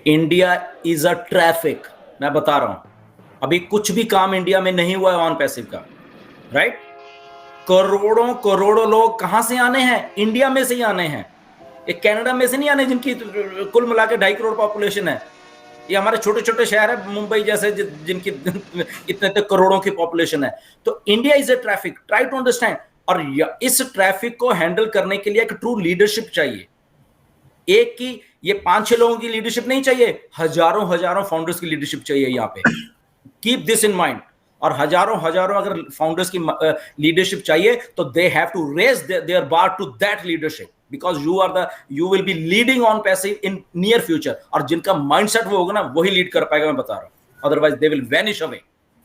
India is a traffic. मैं बता रहा हूं, अभी कुछ भी काम इंडिया में नहीं हुआ है ऑन पैसिव का, राइट? करोड़ों करोड़ों लोग कहां से आने हैं? इंडिया में से ही आने हैं। एक कनाडा में से नहीं आने जिनकी कुल मिला के 2.5 करोड़ पॉपुलेशन है। ये हमारे छोटे छोटे शहर है मुंबई जैसे जिनकी इतने करोड़ों की पॉपुलेशन है। तो India is a traffic, try to understand. और इस ट्रैफिक को हैंडल करने के लिए एक ट्रू लीडरशिप चाहिए। एक की ये 5-6 लोगों की लीडरशिप नहीं चाहिए, हजारों हजारों फाउंडर्स की लीडरशिप चाहिए यहाँ पे। Keep this in mind. और हजारों हजारों अगर फाउंडर्स की लीडरशिप चाहिए तो they have to raise their bar to that leadership, because you will be leading on passive in near future. और जिनका माइंडसेट वो होगा ना, वही लीड कर पाएगा, मैं बता रहा हूं। Otherwise they will vanish away,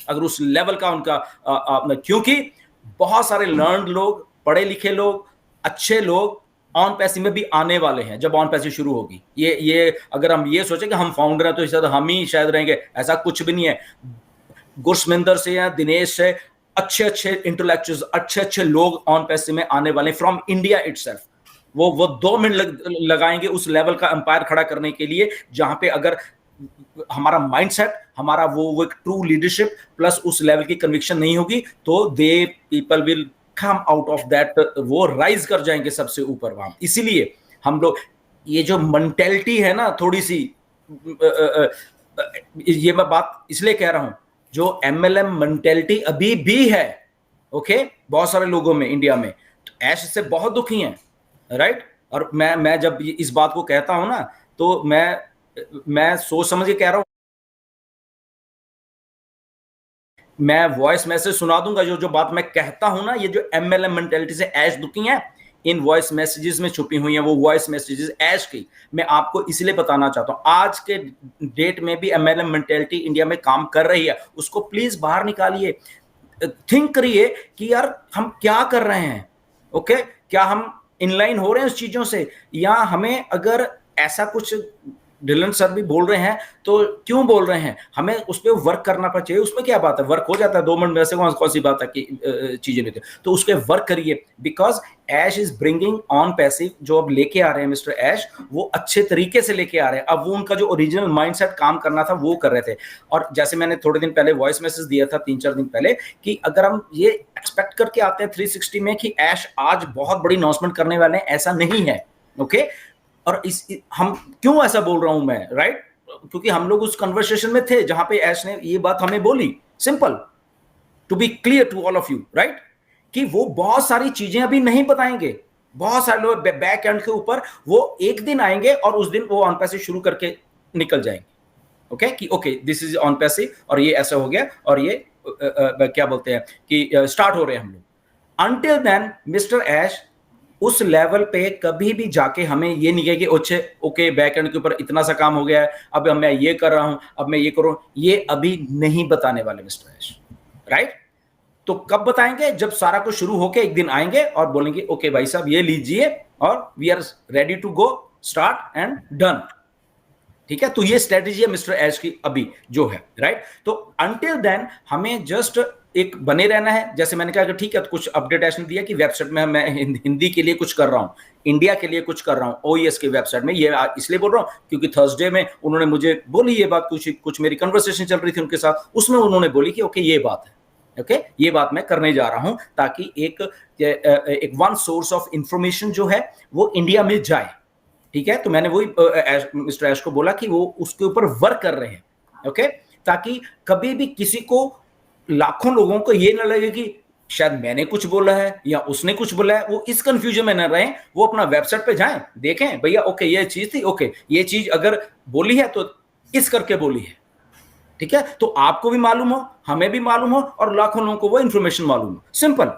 अगर उस लेवल का उनका क्योंकि बहुत सारे लर्न लोग, पढ़े लिखे लोग, अच्छे लोग ऑन पैसिव में भी आने वाले हैं जब ऑन पैसिव शुरू होगी। ये अगर हम ये सोचें कि हम फाउंडर हैं तो शायद हम ही शायद रहेंगे, ऐसा कुछ भी नहीं है। गुरसमिंदर से या दिनेश से अच्छे अच्छे इंटेलेक्चुअल्स, अच्छे अच्छे लोग ऑन पैसिव में आने वाले फ्रॉम इंडिया इटसेल्फ। वो 2 मिनट लगाएंगे उस लेवल का एम्पायर खड़ा करने के लिए, जहां पे अगर हमारा माइंडसेट, हमारा वो एक ट्रू लीडरशिप प्लस उस लेवल की कन्विक्शन नहीं होगी, तो they people will come out of that, वो राइज कर जाएंगे सबसे ऊपर वहां। इसीलिए हम लोग ये जो मेंटेलिटी है ना थोड़ी सी, ये मैं बात इसलिए कह रहा हूं, जो एमएलएम मेंटेलिटी अभी भी है, ओके, बहुत सारे लोगों में इंडिया में, तो ऐश से बहुत दुखी हैं, राइट? और मैं जब इस बात को कहता हूं ना, तो मैं सोच समझ के कह रहा हूं। मैं वॉइस मैसेज सुना दूंगा, जो जो बात मैं कहता हूं ना, ये जो एमएलएम मेंटेलिटी से ऐश दुखी है, इन वॉइस मैसेजेस में छुपी हुई हैं वो वॉइस मैसेजेस ऐश की। मैं आपको इसलिए बताना चाहता हूं, आज के डेट में भी एमएलएम मेंटेलिटी इंडिया में काम कर रही है, उसको प्लीज बाहर निकालिए। थिंक करिए कि यार हम क्या कर रहे हैं, ओके? क्या हम इनलाइन हो रहे हैं उस चीजों से, या हमें अगर ऐसा कुछ ढिलन सर भी बोल रहे हैं तो क्यों बोल रहे हैं, हमें उस पर वर्क करना चाहिए। उसमें क्या बात है, वर्क हो जाता है 2 मिनट में, से कौन सी बात है कि चीजें लेते, तो उस पर वर्क करिए। Because Ash is bringing on passive, जो अब लेके आ रहे हैं मिस्टर ऐश, वो अच्छे तरीके से लेके आ रहे हैं। अब वो उनका जो ओरिजिनल माइंडसेट काम करना था वो कर रहे थे। और जैसे मैंने थोड़े दिन पहले वॉइस मैसेज दिया था 3-4 दिन पहले, कि अगर हम ये एक्सपेक्ट करके आते हैं 360 में कि ऐश आज बहुत बड़ी अनाउंसमेंट करने वाले हैं, ऐसा नहीं है, ओके? और हम क्यों ऐसा बोल रहा हूं मैं, राइट? क्योंकि हम लोग उस कन्वर्सेशन में थे जहां पे ऐश ने ये बात हमें बोली, simple, to be clear to all of you, right? कि वो बहुत सारी चीजें अभी नहीं बताएंगे। बहुत सारे लोग बैक एंड के ऊपर वो एक दिन आएंगे और उस दिन वो ऑन पैसिव शुरू करके निकल जाएंगे, ओके? कि okay this is on passive और ये ऐसा हो गया और ये क्या बोलते हैं कि स्टार्ट हो रहे हैं हम लोग। अंटिल देन मिस्टर ऐश उस लेवल पे कभी भी जाके हमें ये नहीं कहे कि अच्छे ओके बैक एंड के ऊपर इतना सा काम हो गया है, अब मैं ये कर रहा हूं, अब मैं ये करूं, ये अभी नहीं बताने वाले मिस्टर ऐश, राइट? तो कब बताएंगे? जब सारा कुछ शुरू होके एक दिन आएंगे और बोलेंगे ओके भाई साहब ये लीजिए और we are ready to go, start and done. ठीक है? तो ये स्ट्रेटेजी है मिस्टर ऐश की अभी जो है, राइट? तो अंटिल देन हमें जस्ट एक बने रहना है। जैसे मैंने कहा कि ठीक है, तो कुछ अपडेट ऐश ने दिया कि वेबसाइट में मैं हिंदी के लिए कुछ कर रहा हूं, इंडिया के लिए कुछ कर रहा हूं, ओईएस के वेबसाइट में। ये इसलिए बोल रहा हूं क्योंकि थर्सडे में उन्होंने मुझे बोली ये बात, कुछ मेरी कन्वर्सेशन चल रही थी उनके साथ, उसमें उन्होंने बोली कि ओके ये बात है, ओके ये बात मैं करने जा रहा हूं, ताकि एक वन सोर्स ऑफ इंफॉर्मेशन जो है वो इंडिया में जाए। ठीक है? तो मैंने वही मिस्टर ऐश को बोला कि वो उसके ऊपर वर्क कर रहे हैं, ओके? ताकि कभी भी किसी को, लाखों लोगों को ये ना लगे कि शायद मैंने कुछ बोला है या उसने कुछ बोला है, वो इस कंफ्यूजन में ना रहें। वो अपना वेबसाइट पे जाएं, देखें भैया ओके ये चीज थी, ओके ये चीज अगर बोली है तो इस करके बोली है। ठीक है? तो आपको भी मालूम हो, हमें भी मालूम हो और लाखों लोगों को वो इंफॉर्मेशन मालूम हो, सिंपल।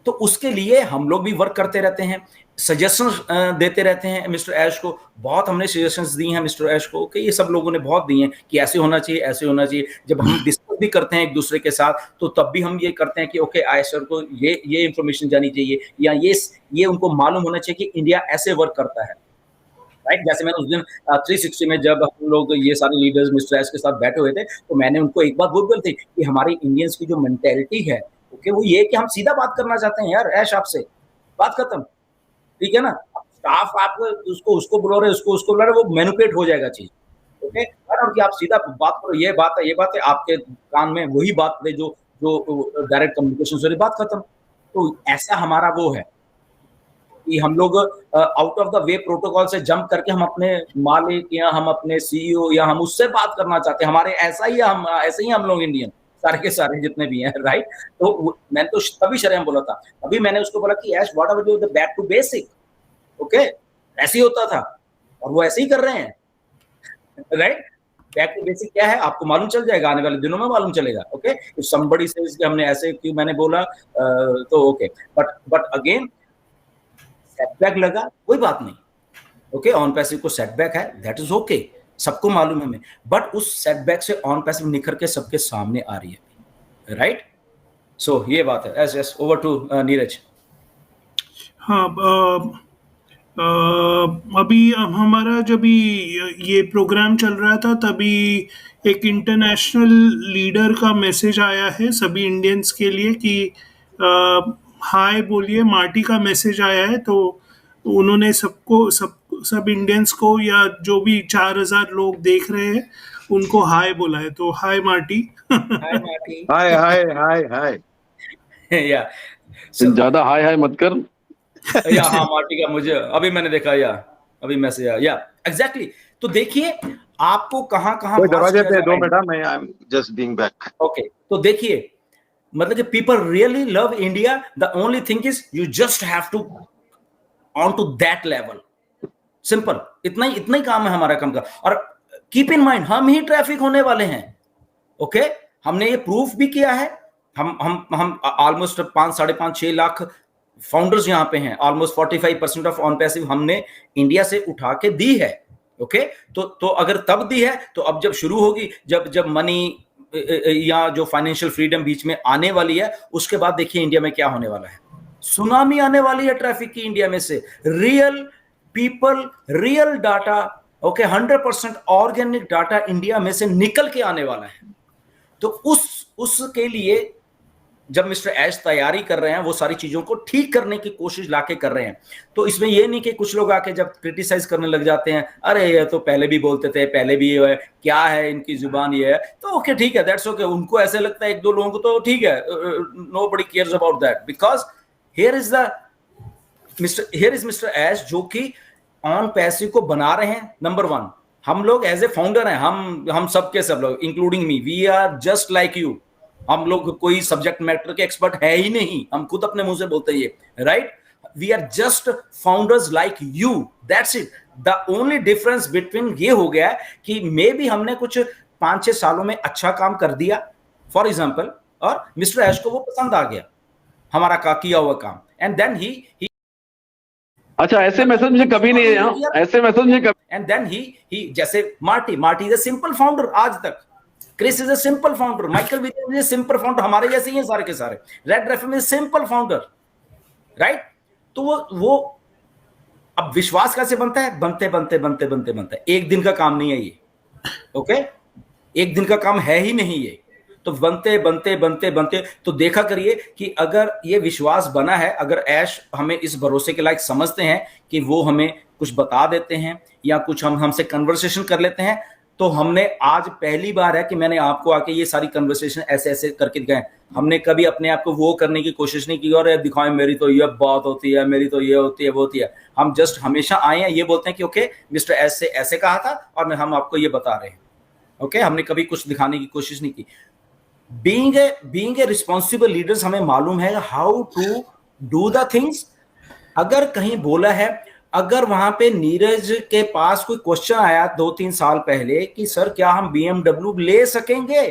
तो उसके लिए हम लोग भी वर्क करते रहते हैं, सजेशंस देते रहते हैं मिस्टर ऐश को। बहुत हमने सजेशंस दी हैं मिस्टर ऐश को कि ये सब लोगों ने बहुत दी हैं कि ऐसे होना चाहिए, ऐसे होना चाहिए। जब हम डिस्कस भी करते हैं एक दूसरे के साथ तो तब भी हम ये करते हैं कि ओके ऐश सर को ये इंफॉर्मेशन जानी चाहिए, या ये उनको मालूम होना चाहिए कि इंडिया ऐसे वर्क करता है, राइट? जैसे मैंने उस दिन 360 में जब हम लोग ये सारे लीडर्स मिस्टर एस के साथ बैठे हुए थे, तो मैंने उनको एक बात बोल थी कि हमारी इंडियंस की जो मेंटेलिटी है, ओके, वो ये कि हम सीधा बात करना चाहते हैं यार, ऐश आपसे बात खत्म, ठीक है ना? स्टाफ आप उसको बुला रहे, उसको बुला रहे, वो मैनिपुलेट हो जाएगा चीज, ओके, कि आप सीधा बात करो, ये बात है, ये बात है, आपके कान में वही बात है जो जो डायरेक्ट कम्युनिकेशन से बात खत्म। तो ऐसा हमारा वो है कि हम लोग out of the way protocol से जंप करके हम अपने मालिक या हम अपने सीईओ या हम उससे बात करना चाहते हैं। हमारे ऐसा ही हम लोग इंडियन सारे के सारे जितने भी हैं, राइट। तो मैंने तो तभी शर्म बोला था, अभी मैंने उसको बोला कि Ash what are you the back to basic, okay, ऐसे ही होता था और वो ऐसे ही कर रहे हैं, राइट। बैक टू बेसिक क्या है आपको मालूम चल जाएगा, आने वाले दिनों में मालूम चलेगा, ओके। तो समबडी सेज कि हमने ऐसे क्यों मैंने बोला, तो ओके, बट अगेन सेटबैक लगा कोई बात नहीं, ओके, ऑन पैसिव को सेटबैक है, दैट इज ओके, सबको मालूम है हमें, बट उस सेटबैक से ऑन पैसिव निखर के सबके सामने आ रही है, राइट। सो ये बात है। Yes yes, over to Neeraj. हाँ, अभी हमारा जब ये प्रोग्राम चल रहा था तभी एक इंटरनेशनल लीडर का मैसेज आया है सभी इंडियंस के लिए कि हाय बोलिए, मार्टी का मैसेज आया है। तो उन्होंने सब इंडियंस को, या जो भी 4,000 लोग देख रहे हैं उनको हाय बोला है। तो हाय मार्टी। हाय मार्टी। हाय हाय हाय हाय। या ज्यादा हाय हाय मत कर। या हाँ, मार्टी का मुझे अभी मैंने देखा, या अभी मैसेज आया, या एग्जैक्टली। तो देखिए आपको कहां कहां दरवाजे पे 2 मिनट, मैं I am just being back. Okay, तो देखिए मतलब कि people really love India, the only thing is you just have to on to that level, simple, इतना ही काम है हमारा काम का। और कीप इन माइंड हम ही ट्रैफिक होने वाले हैं, ओके, हमने ये प्रूफ भी किया है। हम ऑलमोस्ट 5-5.5-6 लाख फाउंडर्स यहां पे हैं, ऑलमोस्ट 45% ऑफ ऑन पैसिव हमने इंडिया से उठा के दी है, ओके। तो अगर तब दी है तो अब जब शुरू होगी, जब मनी या जो फाइनेंशियल फ्रीडम बीच में आने वाली है, उसके बाद देखिए इंडिया में क्या होने वाला है, सुनामी आने वाली है ट्रैफिक की इंडिया में से, real people, real data, okay, 100% organic data India में से निकल के आने वाला है। तो उसके लिए जब मिस्टर ऐश तैयारी कर रहे हैं, वो सारी चीजों को ठीक करने की कोशिश लाके कर रहे हैं। तो इसमें ये नहीं कि कुछ लोग आके जब क्रिटिसाइज करने लग जाते हैं, अरे ये तो पहले भी बोलते थे, पहले भी ये है, क्या है इनकी जुबान ये है, तो ओके ठीक है, दैट्स ओके। उनको ऐसे लगता है, एक दो लोगों को, तो ठीक है, nobody cares about that, because here is mister Ash जो कि ऑन पैसिव को बना रहे हैं। नंबर 1, हम लोग एज ए फाउंडर हैं, हम सब के सब लोग including me, we are just like you. हम लोग कोई सब्जेक्ट मैटर के एक्सपर्ट है ही नहीं, हम खुद अपने मुंह से बोलते हैं ये, right. We are just founders like you, that's it. The only difference between ये हो गया कि मे बी हमने कुछ 5-6 सालों में अच्छा काम कर दिया फॉर एग्जाम्पल, और मिस्टर ऐश को वो पसंद आ गया हमारा किया हुआ काम, एंड देन ही अच्छा, ऐसे मैसेज मुझे कभी नहीं है, ऐसे मैसेज मुझे कभी। एंड देन ही जैसे Marty is a simple founder आज तक, Chris is a simple founder, Michael Williams is a simple founder, हमारे जैसे ही हैं सारे के सारे, Red FM is simple founder, right. तो वो अब विश्वास कैसे बनता है, बनते एक दिन का काम नहीं है ये, ओके, एक दिन का काम है ही नहीं ये। तो बनते तो देखा करिए कि अगर ये विश्वास बना है, अगर ऐश हमें इस भरोसे के लायक समझते हैं कि वो हमें कुछ बता देते हैं या कुछ हमसे कन्वर्सेशन कर लेते हैं, तो हमने आज पहली बार है कि मैंने आपको आके ये सारी कन्वर्सेशन ऐसे ऐसे करके दिखाए। हमने कभी अपने आप को वो करने की कोशिश नहीं की और दिखाएं मेरी तो ये बात होती है, मेरी तो ये होती है, वो होती है। हम जस्ट हमेशा आए हैं, ये बोलते हैं कि ओके मिस्टर ऐसे ऐसे कहा था और हम आपको ये बता रहे हैं, ओके। हमने कभी कुछ दिखाने की कोशिश नहीं की। बीइंग ए रिस्पॉन्सिबल लीडर्स हमें मालूम है how to do the things. अगर कहीं बोला है, अगर वहां पे नीरज के पास कोई क्वेश्चन आया 2-3 साल पहले कि सर क्या हम BMW ले सकेंगे,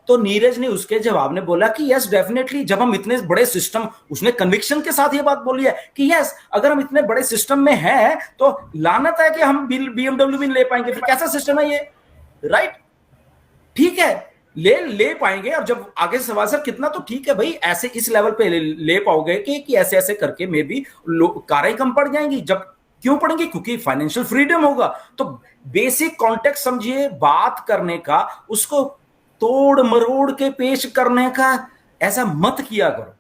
तो नीरज ने उसके जवाब में बोला कि यस डेफिनेटली। जब हम इतने बड़े सिस्टम, उसने कन्विक्शन के साथ ये बात बोली है कि यस अगर हम इतने बड़े सिस्टम में हैं तो लानत है कि हम BMW भी ले पाएंगे, फिर कैसा सिस्टम है ये, राइट। ठीक है, ले पाएंगे। और जब आगे सवाल सर कितना, तो ठीक है भाई, ऐसे इस लेवल पे ले पाओगे कि ऐसे ऐसे करके मे भी कारें कम पड़ जाएंगी। जब क्यों पड़ेंगे, क्योंकि फाइनेंशियल फ्रीडम होगा। तो बेसिक कॉन्टेक्स्ट समझिए बात करने का, उसको तोड़ मरोड़ के पेश करने का ऐसा मत किया करो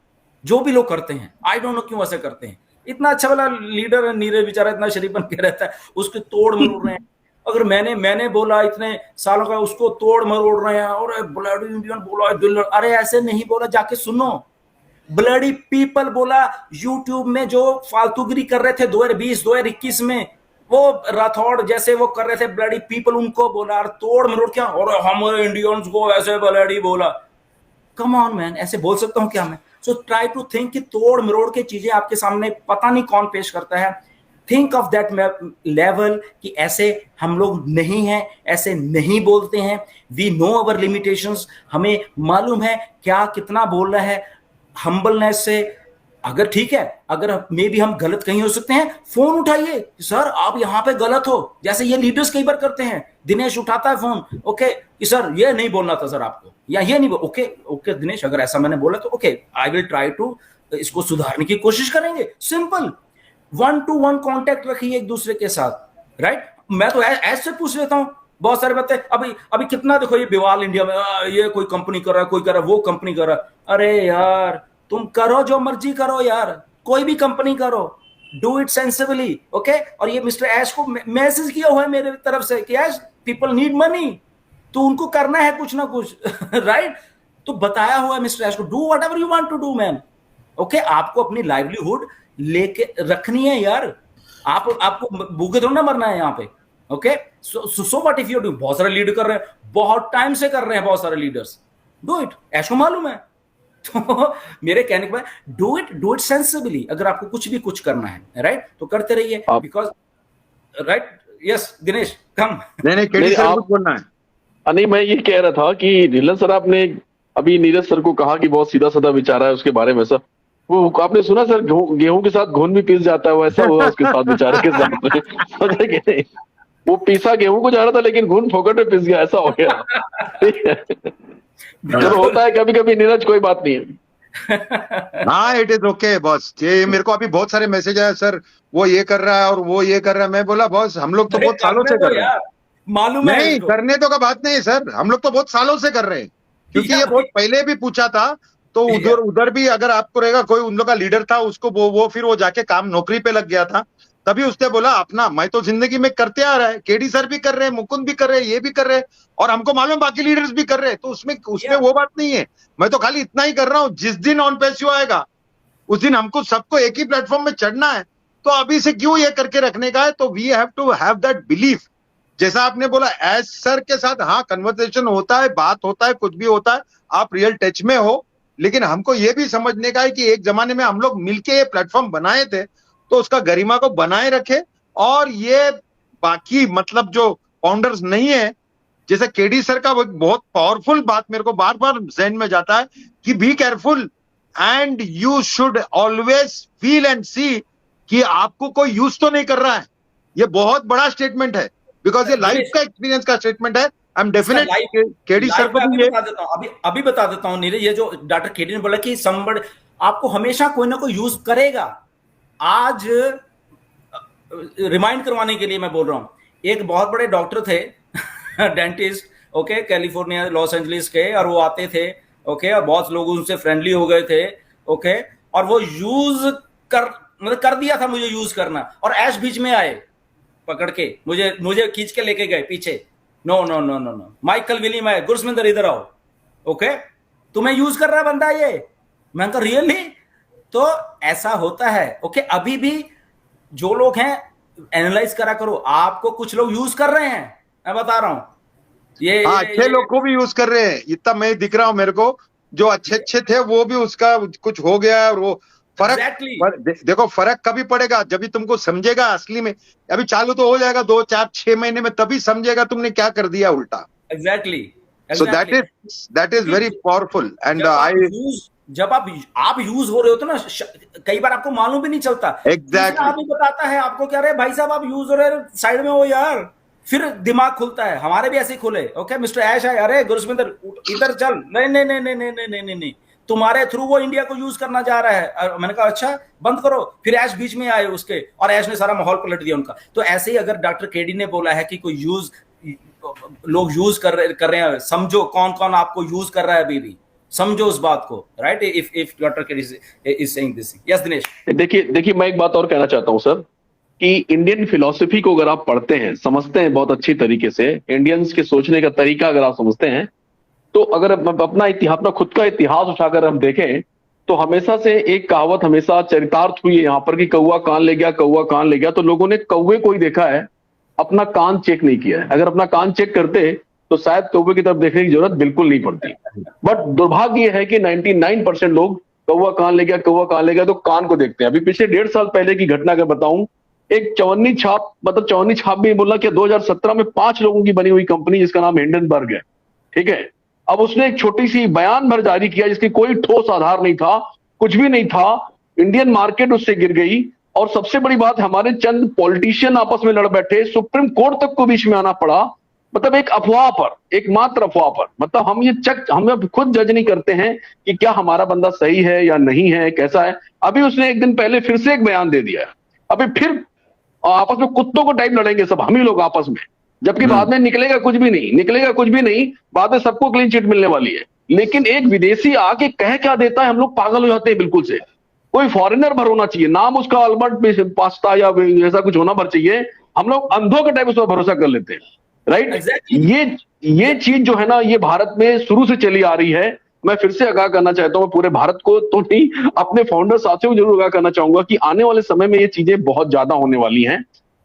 जो भी लोग करते हैं। आई डोंट नो क्यों ऐसे करते हैं। इतना अच्छा वाला लीडर है नीरज, बेचारा इतना शरीफ बन के रहता है, उसके तोड़ मरोड़ रहे हैं। अगर मैंने बोला इतने सालों का, उसको तोड़ मरोड़ रहे हैं और ब्लडी इंडियन बोला है, दिल, अरे ऐसे नहीं बोला, जाके सुनो। ब्लडी पीपल बोला यूट्यूब में, जो फालतूगिरी कर रहे थे 2020 2021 में, वो राठौड़ जैसे वो कर रहे थे ब्लडी पीपल, उनको बोला और तोड़ मरोड़ क्या, और हमारे इंडियंस को ऐसे ब्लडी बोला। कम ऑन मैन, ऐसे बोल सकता हूं क्या मैं? सो ट्राई टू थिंक कि तोड़ मरोड़ के चीजें आपके सामने पता नहीं कौन पेश करता है। थिंक ऑफ दैट लेवल कि ऐसे हम लोग नहीं हैं, ऐसे नहीं बोलते हैं। वी नो अवर लिमिटेशंस, हमें मालूम है क्या कितना बोल रहा है। हम्बलनेस से, अगर ठीक है, अगर मे भी हम गलत कहीं हो सकते हैं, फोन उठाइए, सर आप यहां पे गलत हो, जैसे ये लीडर्स कई बार करते हैं। दिनेश उठाता है फोन, ओके कि सर ये नहीं बोलना था सर आपको, या ये नहीं ओके ओके दिनेश, अगर ऐसा मैंने बोला तो okay, I will try to इसको सुधारने की कोशिश करेंगे। सिंपल 1-to-1 कांटेक्ट रखिए एक दूसरे के साथ, राइट? मैं तो ऐसे पूछ लेता हूं बहुत सारे बातें। अभी कितना देखो, ये बिवाल इंडिया में, ये कोई कंपनी कर रहा है, कोई कर रहा है, वो कंपनी कर रहा है। अरे यार तुम करो जो मर्जी करो यार, कोई भी कंपनी करो, डू इट सेंसिबली, ओके? और ये मिस्टर ऐश को मैसेज किया हुआ है मेरे तरफ से कि ऐश पीपल नीड मनी, तो उनको करना है कुछ ना कुछ राइट? तो बताया हुआ है मिस्टर ऐश को, do whatever you want to do man, okay? आपको अपनी लाइवलीहुड लेके रखनी है यार, आपको भूखे थोड़ा ना मरना है यहाँ पे, okay? So what if you do, बहुत सारे लीडर कर रहे हैं, बहुत टाइम से कर रहे हैं बहुत सारे लीडर्स, डू इट, ऐश को मालूम है। तो मेरे कहने के बाद डू इट सेंसिबली। अगर आपको कुछ भी कुछ करना है, राइट, तो करते रहिए, बिकॉज राइट। यस दिनेश कम। नहीं केडी सर कुछ बोलना है। नहीं, मैं ये कह रहा था कि ढिल्लन सर, आपने अभी नीरज सर को कहा कि बहुत सीधा साधा विचारा है उसके बारे में। सर वो आपने सुना सर, गेहूं के साथ घुन भी पीस जाता है, वैसा हुआ उसके साथ बेचारे के साथ समझे कि नहीं? वो पीसा गेहूं को जा रहा था लेकिन घुन फोकट में पिस गया, ऐसा हो गया। चलो होता है कभी कभी नीरज, कोई बात नहीं है। हाँ इट इज ओके बॉस। ये मेरे को अभी बहुत सारे मैसेज आया, सर वो ये कर रहा है और वो ये कर रहा है। मैं बोला बॉस हम लोग तो बहुत सालों से कर रहे हैं, मालूम है नहीं करने तो का बात नहीं सर, हम लोग तो बहुत सालों से कर रहे हैं, क्योंकि ये बहुत पहले भी पूछा था। तो उधर भी अगर आपको रहेगा, कोई उन लोग का लीडर था, उसको वो फिर वो जाके काम नौकरी पे लग गया था, तभी उसने बोला अपना मैं तो जिंदगी में करते आ रहा है, केडी सर भी कर रहे हैं, मुकुंद भी कर रहे हैं, ये भी कर रहे हैं, और हमको मालूम बाकी लीडर्स भी कर रहे हैं, तो उसमें वो बात नहीं है। मैं तो खाली इतना ही कर रहा हूँ, जिस दिन ऑन पैसिव आएगा उस दिन हमको सबको एक ही प्लेटफॉर्म में चढ़ना है, तो अभी से क्यों ये करके रखने का है। तो we have to have that belief. जैसा आपने बोला एज सर के साथ, हाँ कन्वर्सेशन होता है, बात होता है, कुछ भी होता है, आप रियल टच में हो, लेकिन हमको ये भी समझने का है कि एक जमाने में हम लोग मिलके ये प्लेटफॉर्म बनाए थे, तो उसका गरिमा को बनाए रखे। और ये बाकी मतलब जो फाउंडर्स नहीं है, जैसे केडी सर का बहुत पावरफुल बात मेरे को बार बार जहन में जाता है कि be careful and you should always feel and see कि आपको कोई यूज तो नहीं कर रहा है। ये बहुत बड़ा स्टेटमेंट है, बिकॉज ये लाइफ का एक्सपीरियंस का स्टेटमेंट है। I am definite KD sir को भी अभी बता देता हूं नीरज, ये जो डॉक्टर केडी ने बोला कि समबड़ आपको हमेशा कोई ना कोई यूज करेगा। आज रिमाइंड करवाने के लिए मैं बोल रहा हूं, एक बहुत बड़े डॉक्टर थे dentist, okay, California Los Angeles के, और वो आते थे, ओके, और बहुत लोग उनसे फ्रेंडली हो गए थे, ओके, और वो यूज कर दिया था मुझे यूज करना, और ऐश बीच में आए पकड़ के मुझे खींच के लेके गए पीछे। No no no no no, Michael William है, गुरसमिंदर इधर आओ, ओके, तुम्हें यूज कर रहा है बंदा ये। मैं कहा रियली? तो ऐसा होता है, ओके। अभी भी जो लोग हैं एनालाइज करा करो, आपको कुछ लोग यूज कर रहे हैं, मैं बता रहा हूं। ये अच्छे लोग को भी यूज कर रहे हैं, इतना मैं दिख रहा हूं मेरे को, जो अच्छे थे वो भी उसका कुछ हो गया, और वो फर्क देखो फर्क कभी पड़ेगा जब भी तुमको समझेगा असली में। अभी चालू तो हो जाएगा 2, 4, 6 महीने में, तभी समझेगा तुमने क्या कर दिया उल्टा। Exactly. So that is very powerful. And जब आप यूज हो रहे होते ना, कई बार आपको मालूम भी नहीं चलता। एग्जैक्टली आप ही बताता है आपको, क्या रहे भाई साहब आप यूज हो रहे, साइड में हो यार, फिर दिमाग खुलता है। हमारे भी ऐसे खुले, ओके मिस्टर ऐश है, अरे गुरसमिंदर इधर चल, नहीं नहीं नहीं नहीं नहीं नहीं नहीं नहीं, तुम्हारे थ्रू वो इंडिया को यूज करना जा रहा है। मैंने कहा अच्छा बंद करो, फिर ऐश बीच में आए उसके, और ऐश ने सारा माहौल पलट दिया उनका। तो ऐसे ही अगर डॉक्टर केडी ने बोला है कि कोई लोग यूज कर रहे हैं, समझो कौन कौन आपको यूज कर रहा है, अभी भी समझो उस बात को, right? If doctor KD is saying this. Yes Dinesh. देखिए मैं एक बात और कहना चाहता हूं सर, कि इंडियन फिलॉसफी को अगर आप पढ़ते हैं, समझते हैं बहुत अच्छी तरीके से, इंडियंस के सोचने का तरीका अगर आप समझते हैं, तो अगर अपना खुद का इतिहास उठाकर हम देखें तो हमेशा से एक कहावत हमेशा चरितार्थ हुई है यहाँ पर कि कौवा कान ले गया, कौवा कान ले गया। तो लोगों ने कौवे को ही देखा है, अपना कान चेक नहीं किया है। अगर अपना कान चेक करते तो शायद कौवे की तरफ देखने की जरूरत बिल्कुल नहीं पड़ती। बट दुर्भाग्य है कि 99% लोग कौवा कान ले गया, कौवा कान ले गया तो कान को देखते हैं। अभी पिछले 1.5 साल पहले की घटना अगर बताऊं, एक चवन्नी छाप भी बोला कि 2017 में 5 लोगों की बनी हुई कंपनी जिसका नाम हिंडनबर्ग है, ठीक है। अब उसने एक छोटी सी बयान भर जारी किया जिसकी कोई ठोस आधार नहीं था, कुछ भी नहीं था। इंडियन मार्केट उससे गिर गई और सबसे बड़ी बात, हमारे चंद पॉलिटिशियन आपस में लड़ बैठे, सुप्रीम कोर्ट तक को बीच में आना पड़ा। मतलब एक अफवाह पर, एकमात्र अफवाह पर। मतलब हम खुद जज नहीं करते हैं कि क्या हमारा बंदा सही है या नहीं है, कैसा है। अभी उसने एक दिन पहले फिर से एक बयान दे दिया है। अभी फिर आपस में कुत्तों को टाइप लड़ेंगे सब हम ही लोग आपस में, जबकि बाद में निकलेगा कुछ भी नहीं, बाद में सबको क्लीन चिट मिलने वाली है। लेकिन एक विदेशी आके कह क्या देता है, हम लोग पागल हो जाते हैं बिल्कुल से। कोई फॉरेनर भर होना चाहिए, नाम उसका अल्बर्ट पास्ता या ऐसा कुछ होना भर चाहिए, हम लोग अंधों के टाइप उस पर भरोसा कर लेते हैं, राइट। ये चीज जो है ना, ये भारत में शुरू से चली आ रही है। मैं फिर से आगाह करना चाहता हूं, पूरे भारत को तो नहीं, अपने फाउंडर साथियों को जरूर आगाह करना चाहूंगा कि आने वाले समय में ये चीजें बहुत ज्यादा होने वाली हैं।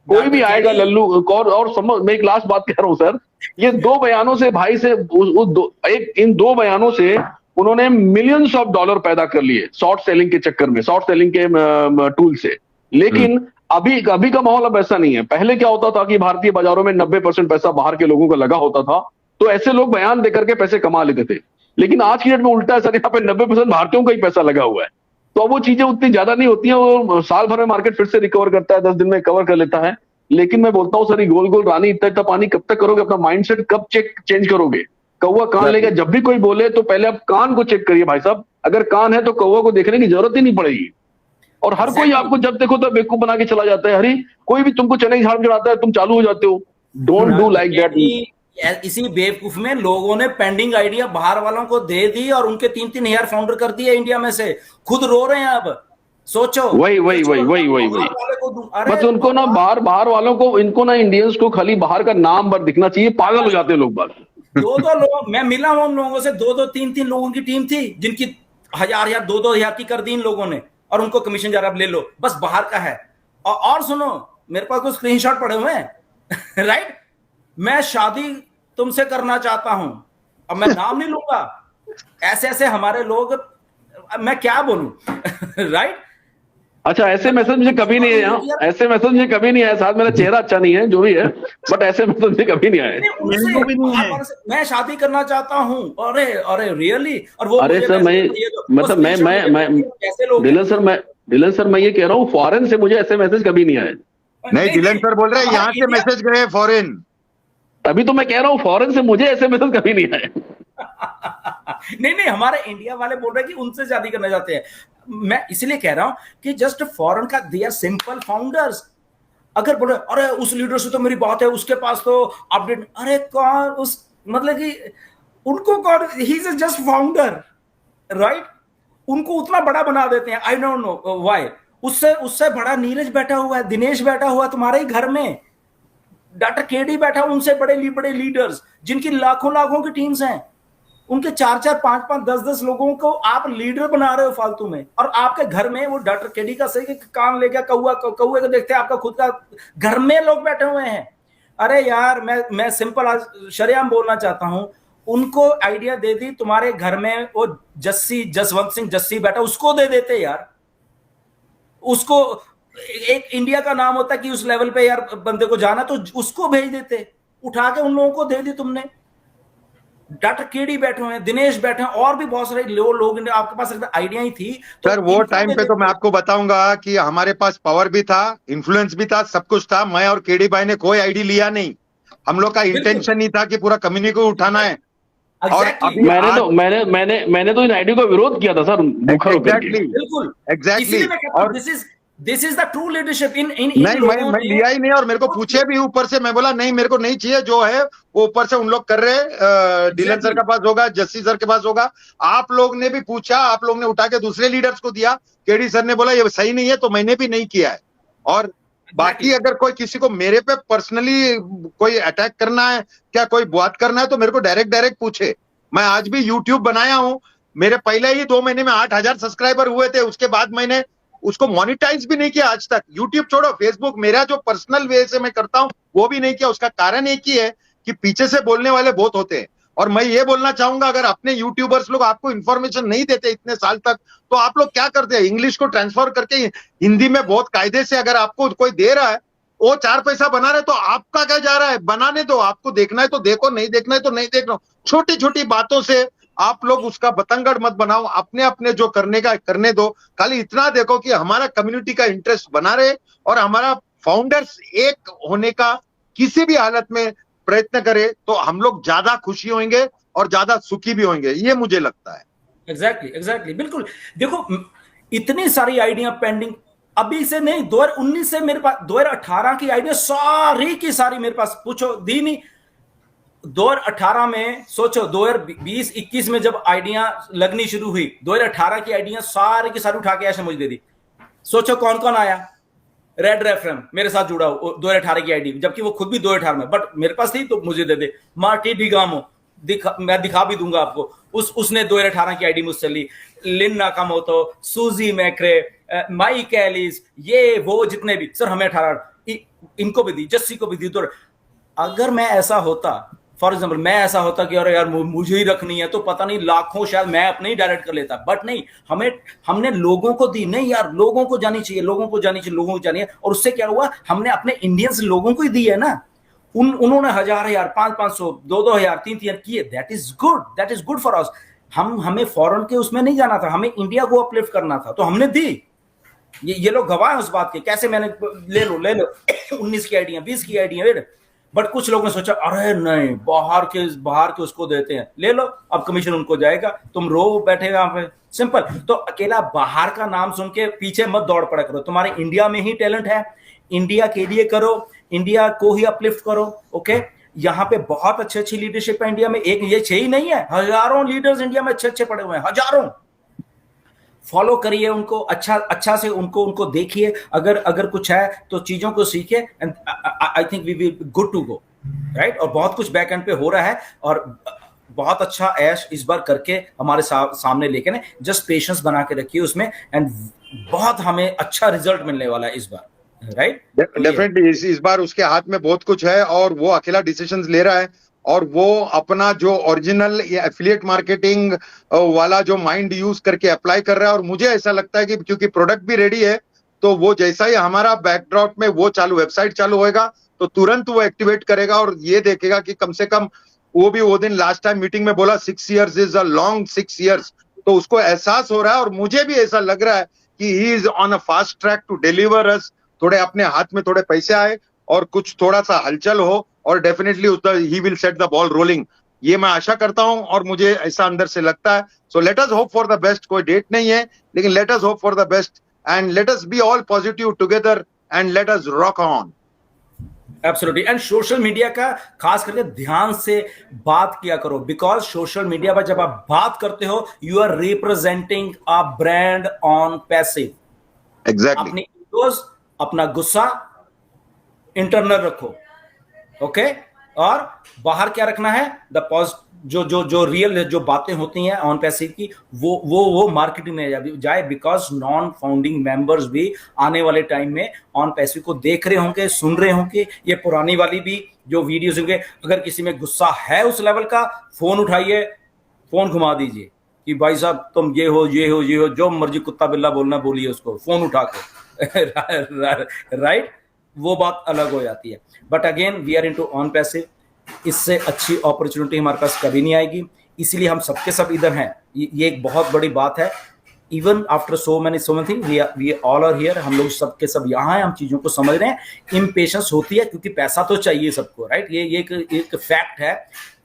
कोई भी आएगा लल्लू और समझ, मैं एक लास्ट बात कह रहा हूं सर, ये 2 बयानों से भाई से इन 2 बयानों से उन्होंने मिलियंस ऑफ डॉलर पैदा कर लिए शॉर्ट सेलिंग के चक्कर में, शॉर्ट सेलिंग के टूल से। लेकिन अभी का माहौल अब ऐसा नहीं है। पहले क्या होता था कि भारतीय बाजारों में 90% पैसा बाहर के लोगों का लगा होता था, तो ऐसे लोग बयान देकर के पैसे कमा लेते थे। लेकिन आज की डेट में उल्टा है सर, यहाँ पे 90% भारतीयों का ही पैसा लगा हुआ है। तो अब वो चीजें उतनी ज्यादा नहीं होती हैं, वो साल भर में मार्केट फिर से रिकवर करता है, 10 दिन में कवर कर लेता है। लेकिन मैं बोलता हूँ सर, ये गोल गोल रानी इतना पानी कब तक करोगे, अपना माइंडसेट कब चेंज करोगे। कौवा कान लेगा, जब भी कोई बोले तो पहले आप कान को चेक करिए भाई साहब। अगर कान है तो कौवा को देखने की जरूरत ही नहीं पड़ेगी। और हर कोई आपको जब देखो तो बेवकूफ बना के चला जाता है। अरे कोई भी तुमको चने की झाड़ चढ़ाता है, तुम चालू हो जाते हो। Don't do like that. इसी बेवकूफ में लोगों ने पेंडिंग आइडिया बाहर वालों को दे दी और उनके 3-3 हेयर फाउंडर कर दिए इंडिया में से, खुद रो रहे हैं। अब सोचो, वही बस उनको ना बाहर वालों को, इनको ना इंडियंस को खाली बाहर का नाम भर दिखना चाहिए, पागल हो जाते हैं लोग बात। 2-2 लोग, मैं मिला हूं उन लोगों से, 2-2 3-3 लोगों की टीम थी जिनकी 1000 2-2 हजार की कर दी इन लोगों ने, और उनको कमीशन जा रहा है, ले लो, बस बाहर का है। और सुनो, मेरे पास कुछ स्क्रीनशॉट पड़े हुए हैं राइट। मैं शादी तुमसे करना चाहता हूं, अब मैं नाम नहीं लूंगा, ऐसे हमारे लोग, मैं क्या बोलूं राइट। अच्छा, ऐसे मैसेज मुझे कभी नहीं आया, ऐसे मैसेज मुझे कभी नहीं आया। साथ मेरा चेहरा अच्छा नहीं है, जो भी है, बट ऐसे मैसेज मुझे कभी नहीं आए। मैं शादी करना चाहता हूँ, अरे रियली। और वो, अरे सर, डिलन सर मैं ये कह रहा हूँ, फॉरेन से मुझे ऐसे मैसेज कभी नहीं आए। नहीं, डिलन सर बोल रहे हैं यहाँ से मैसेज गए फॉरेन, तभी तो मैं कह रहा हूँ फॉरेन से मुझे ऐसे मैसेज कभी नहीं आए। नहीं, हमारे इंडिया वाले बोल रहे हैं कि उनसे शादी करना चाहते हैं। मैं इसलिए कह रहा हूं कि जस्ट फॉरेन का, दे आर सिंपल फाउंडर्स। अगर बोले अरे उस लीडर से तो मेरी बात है, उसके पास तो अपडेट, अरे कौन उस, मतलब कि उनको कौन, he is just founder right. उनको उतना बड़ा बना देते हैं, आई डोंट नो व्हाई। उससे बड़ा नीरज बैठा हुआ है, दिनेश बैठा हुआ है तुम्हारे ही घर में, डॉक्टर केडी बैठा हुआ, उनसे बड़े लीडर्स जिनकी लाखों की टीम्स हैं, उनके 4-4, 5-5, 10-10 लोगों को आप लीडर बना रहे हो फालतू में। और आपके घर में वो डॉक्टर केडी का सही कान ले गया, कौवे को देखते हैं, आपका खुद का घर में लोग बैठे हुए हैं। अरे यार, मैं सिंपल शरेआम बोलना चाहता हूं, उनको आइडिया दे दी, तुम्हारे घर में वो जसवंत सिंह जस्सी बैठा, उसको दे देते यार। उसको, एक इंडिया का नाम होता है कि उस लेवल पे यार बंदे को जाना, तो उसको भेज देते, उठा के उन लोगों को दे दी तुमने। डॉक्टर केडी बैठे हुए हैं, दिनेश बैठे हैं, और भी बहुत सारे लोग, आपके पास अगर आइडिया ही थी तो सर, वो टाइम पे तो मैं आपको बताऊंगा कि हमारे पास पावर भी था, इन्फ्लुएंस भी था, सब कुछ था। मैं और केडी भाई ने कोई आईडी लिया नहीं, हम लोग का इंटेंशन नहीं था कि पूरा कम्युनिटी को उठाना है। और मैंने तो इन आईडी का विरोध किया था सर, बिल्कुल एग्जैक्टली। और this is the true leadership in नहीं, मैं लिया ही नहीं, और मेरे को पूछे भी ऊपर से, मैं बोला नहीं, मेरे को नहीं चाहिए, जो है वो ऊपर से उन लोग कर रहे, डिलन सर के पास होगा, जस्सी सर के पास होगा। आप लोग ने भी पूछा, आप लोग ने उठा के दूसरे लीडर्स को दिया, केडी सर ने बोला ये सही नहीं है, तो मैंने भी नहीं किया है। और बाकी अगर कोई किसी को मेरे पे पर्सनली कोई अटैक करना है, क्या कोई बात करना है, तो मेरे को डायरेक्ट पूछे। मैं आज भी यूट्यूब बनाया हूं, मेरे पहले ही 2 महीने में 8,000 सब्सक्राइबर हुए थे, उसके बाद मैंने उसको मोनिटाइज भी नहीं किया आज तक। यूट्यूब छोड़ो, फेसबुक मेरा जो पर्सनल वे से मैं करता हूं वो भी नहीं किया। उसका कारण एक ही है कि पीछे से बोलने वाले बहुत होते हैं। और मैं ये बोलना चाहूंगा, अगर अपने यूट्यूबर्स लोग आपको इन्फॉर्मेशन नहीं देते इतने साल तक, तो आप लोग क्या करते हैं, इंग्लिश को ट्रांसफर करके हिंदी में बहुत कायदे से अगर आपको कोई दे रहा है, वो 4 पैसा बना रहे, तो आपका क्या जा रहा है, बनाने दो। आपको देखना है तो देखो, नहीं देखना है तो नहीं देखना। छोटी छोटी बातों से आप लोग उसका बतंगड़ मत बनाओ, अपने अपने जो करने का करने दो। खाली इतना देखो कि हमारा कम्युनिटी का इंटरेस्ट बना रहे और हमारा फाउंडर्स एक होने का किसी भी हालत में प्रयत्न करे, तो हम लोग ज्यादा खुशी होंगे और ज्यादा सुखी भी होंगे, ये मुझे लगता है। एग्जैक्टली बिल्कुल। देखो इतनी सारी आइडिया पेंडिंग, अभी से नहीं 2019 से मेरे पास 2018 की आइडिया सारी की सारी मेरे पास, पूछो दी नहीं। 2018 में सोचो, 2020-21 में जब आइडिया लगनी शुरू हुई, 2018 की आइडिया सारी की सारी उठा के ऐसे मुझे दे दी। सोचो कौन कौन आया, रेड रेफरम मेरे साथ जुड़ा हो 2018 की आईडी, जबकि वो खुद भी 2018 में, बट मेरे पास थी तो मुझे दे दे। मार्टी डिगामो, मैं दिखा भी दूंगा आपको, उसने 2018 की आईडी मुझसे ली। लिन नाकामोतो, सूजी मैक्रे, माइक एलिस, ये वो जितने भी, सर हमें 18 इनको भी दी, जस्सी को भी दी। तो अगर मैं ऐसा होता, फॉर एग्जाम्पल मैं ऐसा होता कि अरे यार मुझे ही रखनी है, तो पता नहीं लाखों शायद मैं अपने ही डायरेक्ट कर लेता। बट नहीं, हमने लोगों को दी। नहीं यार, लोगों को जानी चाहिए, लोगों को जानी चाहिए, लोगों को जानी है। और उससे क्या हुआ, हमने अपने इंडियंस लोगों को ही दी है ना। उन्होंने 1,000, 500, 2,000, 3,000 किए। That is good for us. हमें फॉरेन के उसमें नहीं जाना था, हमें इंडिया को अपलिफ्ट करना था, तो हमने दी। ये लोग गवाह हैं उस बात के। कैसे मैंने ले लो 19 की आइडिया, 20 की आइडिया। बट कुछ लोगों ने सोचा अरे नहीं, बाहर के उसको देते हैं, ले लो, अब कमीशन उनको जाएगा, तुम रो बैठे यहाँ पे। सिंपल। तो अकेला बाहर का नाम सुन के पीछे मत दौड़ पड़ा करो। तुम्हारे इंडिया में ही टैलेंट है, इंडिया के लिए करो, इंडिया को ही अपलिफ्ट करो। ओके, यहाँ पे बहुत अच्छी लीडरशिप है इंडिया में। एक ये 6 ही नहीं है, हजारों लीडर्स इंडिया में अच्छे पड़े हुए हैं, हजारों। फॉलो करिए उनको, अच्छा से उनको देखिए। अगर कुछ है तो चीजों को सीखिए, and I think we will good to go, right. और बहुत कुछ बैक एंड पे हो रहा है, और बहुत अच्छा ऐश इस बार करके हमारे सामने लेके ना, जस्ट पेशेंस बना के रखिए उसमें, एंड बहुत हमें अच्छा रिजल्ट मिलने वाला है इस बार, राइट। डेफिनेटली इस बार उसके हाथ में बहुत कुछ है, और वो अकेला डिसीजंस ले रहा है, और वो अपना जो ओरिजिनल एफिलिएट मार्केटिंग वाला जो माइंड यूज करके अप्लाई कर रहा है। और मुझे ऐसा लगता है कि क्योंकि प्रोडक्ट भी रेडी है, तो वो जैसा ही हमारा बैकड्रॉप में वो वेबसाइट चालू होएगा, तो तुरंत वो एक्टिवेट करेगा, और ये देखेगा कि कम से कम वो भी वो दिन लास्ट टाइम मीटिंग में बोला 6 years is a long 6 years, तो उसको एहसास हो रहा है। और मुझे भी ऐसा लग रहा है कि he is on a fast track to deliver us. थोड़े अपने हाथ में थोड़े पैसे आए और कुछ थोड़ा सा हलचल हो, और definitely he will set the ball rolling, ये मैं आशा करता हूं, और मुझे ऐसा अंदर से लगता है। So let us hope for the best. कोई डेट नहीं है, लेकिन let us hope for the best, and let us be all positive together, and let us rock on. Absolutely. And social media का खास करके ध्यान से बात किया करो, बिकॉज सोशल मीडिया पर जब आप बात करते हो, you are representing a brand on passive. Exactly. अपनी ईगोज, अपना गुस्सा इंटरनल रखो, ओके। और बाहर क्या रखना है, द जो रियल जो बातें होती हैं ऑन पैसिव की, वो मार्केटिंग में जाए, बिकॉज नॉन फाउंडिंग मेंबर्स भी आने वाले टाइम में ऑन पैसिव को देख रहे होंगे, सुन रहे होंगे। ये पुरानी वाली भी जो वीडियोस होंगे, अगर किसी में गुस्सा है उस लेवल का, फोन उठाइए, फोन घुमा दीजिए कि भाई साहब तुम ये हो, जो मर्जी कुत्ता बिल्ला बोलना बोलिए उसको, फोन उठा के राइट। वो बात अलग हो जाती है। But again we are into on passive, इससे अच्छी अपॉर्चुनिटी हमारे पास कभी नहीं आएगी, इसीलिए हम सबके सब इधर हैं। ये एक बहुत बड़ी बात है। Even after so many thing, we all are here, हम लोग सबके सब यहाँ हैं, हम चीजों को समझ रहे हैं। इम्पेशंस होती है क्योंकि पैसा तो चाहिए सबको, राइट। ये एक फैक्ट है।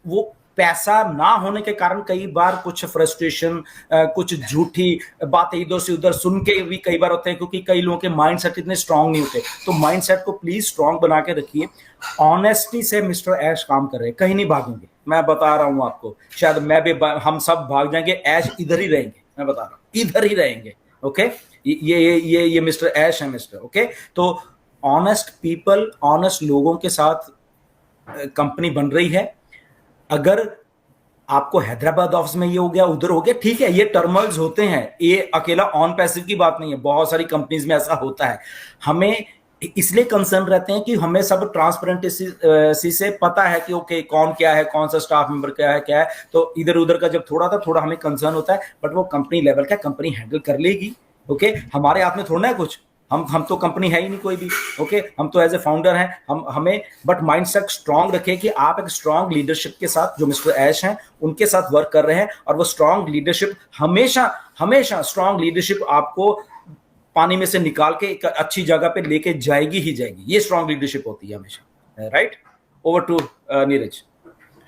वो पैसा ना होने के कारण कई बार कुछ फ्रस्ट्रेशन, कुछ झूठी बातें इधर से उधर सुन के भी कई बार होते हैं, क्योंकि कई लोगों के माइंडसेट इतने स्ट्रांग नहीं होते। तो माइंडसेट को प्लीज स्ट्रांग बना के रखिए। ऑनेस्टी से मिस्टर ऐश काम कर रहे हैं, कहीं नहीं भागेंगे, मैं बता रहा हूं आपको। शायद मैं भी, हम सब भाग जाएंगे, ऐश इधर ही रहेंगे, मैं बता रहा हूं, इधर ही रहेंगे। ओके, ये मिस्टर ऐश है, मिस्टर। ओके, तो ऑनेस्ट पीपल, ऑनेस्ट लोगों के साथ कंपनी बन रही है। अगर आपको हैदराबाद ऑफिस में ये हो गया, उधर हो गया, ठीक है, ये टर्मल्स होते हैं, ये अकेला ऑन पैसिव की बात नहीं है, बहुत सारी कंपनीज में ऐसा होता है। हमें इसलिए कंसर्न रहते हैं कि हमें सब ट्रांसपेरेंसी से पता है कि ओके कौन क्या है, कौन सा स्टाफ मेंबर क्या है, तो इधर उधर का जब थोड़ा हमें कंसर्न होता है, बट वो कंपनी लेवल का, कंपनी हैंडल कर लेगी। ओके, हमारे हाथ में थोड़ा है कुछ, हम तो कंपनी है ही नहीं कोई भी। ओके, हम तो एज ए फाउंडर हैं, हमें बट माइंडसेट स्ट्रांग रखें कि आप एक स्ट्रांग लीडरशिप के साथ, जो मिस्टर ऐश हैं उनके साथ वर्क कर रहे हैं, और वो स्ट्रांग लीडरशिप हमेशा स्ट्रांग लीडरशिप आपको पानी में से निकाल के एक अच्छी जगह पे लेके जाएगी ही जाएगी। ये स्ट्रांग लीडरशिप होती है हमेशा, राइट? Over to Neeraj.